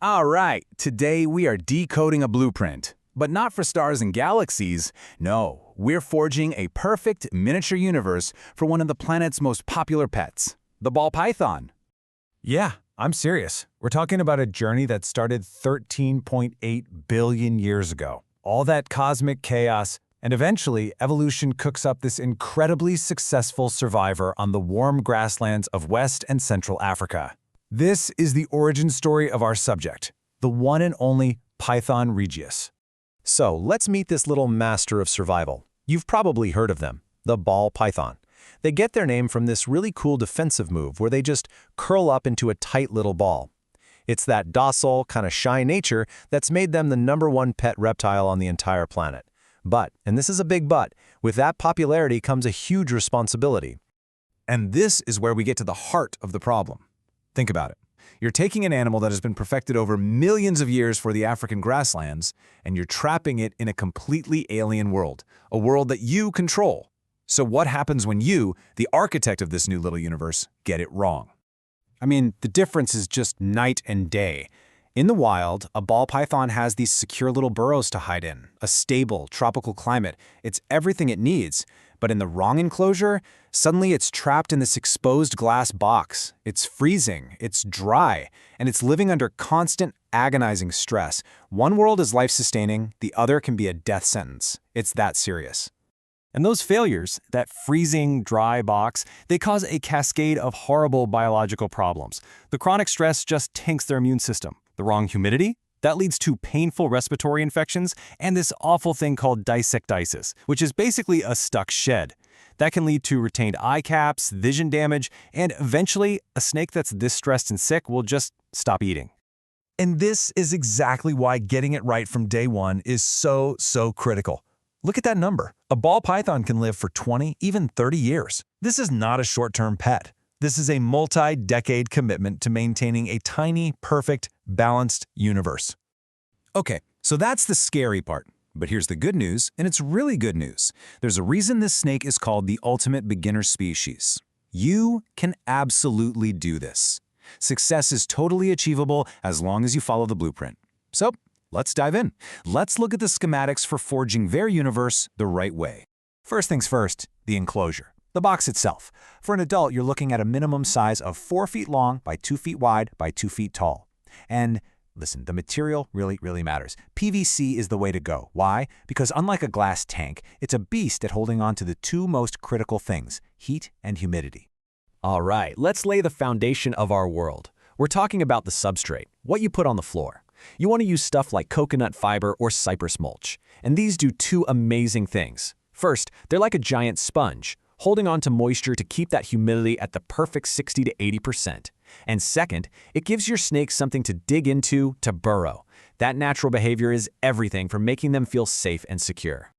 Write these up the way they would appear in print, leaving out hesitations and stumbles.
All right, today we are decoding a blueprint. But not for stars and galaxies. No, we're forging a perfect miniature universe for one of the planet's most popular pets, the ball python. Yeah, I'm serious. We're talking about a journey that started 13.8 billion years ago. All that cosmic chaos, and eventually evolution cooks up this incredibly successful survivor on the warm grasslands of West and Central Africa. This is the origin story of our subject, the one and only Python Regius. So let's meet this little master of survival. You've probably heard of them, the ball python. They get their name from this really cool defensive move where they just curl up into a tight little ball. It's that docile, kind of shy nature that's made them the #1 pet reptile on the entire planet. But, and this is a big but, with that popularity comes a huge responsibility. And this is where we get to the heart of the problem. Think about it. You're taking an animal that has been perfected over millions of years for the African grasslands, and you're trapping it in a completely alien world, a world that you control. So what happens when you, the architect of this new little universe, get it wrong? I mean, the difference is just night and day. In the wild, a ball python has these secure little burrows to hide in, a stable, tropical climate. It's everything it needs. But in the wrong enclosure, suddenly it's trapped in this exposed glass box. It's freezing, it's dry, and it's living under constant, agonizing stress. One world is life-sustaining, the other can be a death sentence. It's that serious. And those failures, that freezing, dry box, they cause a cascade of horrible biological problems. The chronic stress just tanks their immune system. The wrong humidity? That leads to painful respiratory infections and this awful thing called disectitis, which is basically a stuck shed. That can lead to retained eye caps, vision damage, and eventually a snake that's this stressed and sick will just stop eating. And this is exactly why getting it right from day one is so critical. Look at that number. A ball python can live for 20, even 30 years. This is not a short-term pet. This is a multi-decade commitment to maintaining a tiny, perfect, balanced universe. Okay, so that's the scary part. But here's the good news, and it's really good news. There's a reason this snake is called the ultimate beginner species. You can absolutely do this. Success is totally achievable as long as you follow the blueprint. So, let's dive in. Let's look at the schematics for forging their universe the right way. First things first, the enclosure. The box itself. For an adult, you're looking at a minimum size of 4 feet long by 2 feet wide by 2 feet tall. And listen, the material really matters. PVC is the way to go. Why? Because unlike a glass tank, it's a beast at holding on to the two most critical things, heat and humidity. All right, let's lay the foundation of our world. We're talking about the substrate, what you put on the floor. You want to use stuff like coconut fiber or cypress mulch. And these do two amazing things. First, they're like a giant sponge, holding on to moisture to keep that humidity at the perfect 60 to 80%. And second, it gives your snakes something to dig into, to burrow. That natural behavior is everything for making them feel safe and secure.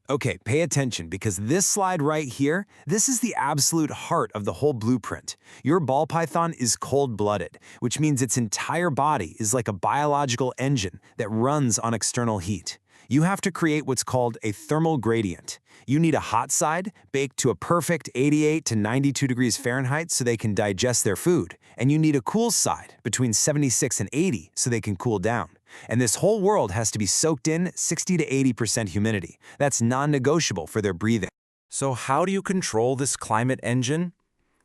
Okay, pay attention because this slide right here, this is the absolute heart of the whole blueprint. Your ball python is cold-blooded, which means its entire body is like a biological engine that runs on external heat. You have to create what's called a thermal gradient. You need a hot side baked to a perfect 88 to 92 degrees Fahrenheit so they can digest their food. And you need a cool side between 76 and 80 so they can cool down. And this whole world has to be soaked in 60 to 80% humidity. That's non-negotiable for their breathing. So how do you control this climate engine?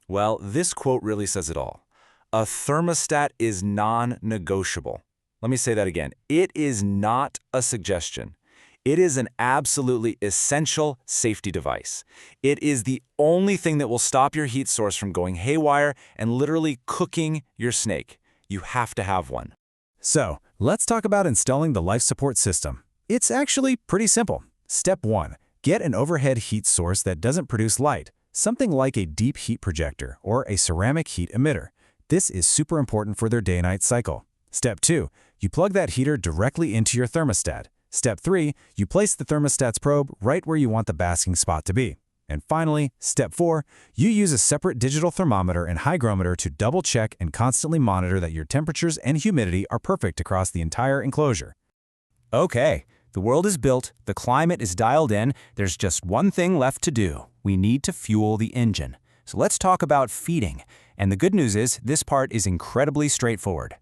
Well, this quote really says it all. A thermostat is non-negotiable. Let me say that again. It is not a suggestion. It is an absolutely essential safety device. It is the only thing that will stop your heat source from going haywire and literally cooking your snake. You have to have one. So, let's talk about installing the life support system. It's actually pretty simple. Step 1. Get an overhead heat source that doesn't produce light, something like a deep heat projector or a ceramic heat emitter. This is super important for their day-night cycle. Step 2. You plug that heater directly into your thermostat. Step 3. You place the thermostat's probe right where you want the basking spot to be. And finally, Step 4. You use a separate digital thermometer and hygrometer to double-check and constantly monitor that your temperatures and humidity are perfect across the entire enclosure. Okay, the world is built, the climate is dialed in, there's just one thing left to do. We need to fuel the engine. So let's talk about feeding. And the good news is, this part is incredibly straightforward.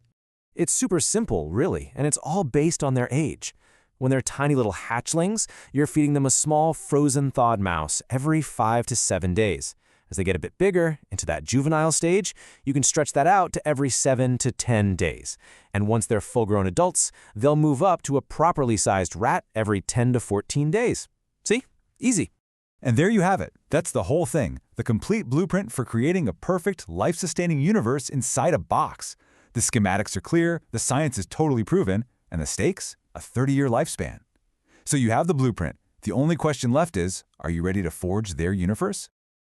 It's super simple, really, and it's all based on their age. When they're tiny little hatchlings, you're feeding them a small frozen thawed mouse every 5 to 7 days. As they get a bit bigger, into that juvenile stage, you can stretch that out to every 7 to 10 days. And once they're full-grown adults, they'll move up to a properly sized rat every 10 to 14 days. See? Easy. And there you have it. That's the whole thing. The complete blueprint for creating a perfect, life-sustaining universe inside a box. The schematics are clear, the science is totally proven, and the stakes? A 30-year lifespan. So you have the blueprint. The only question left is, are you ready to forge their universe?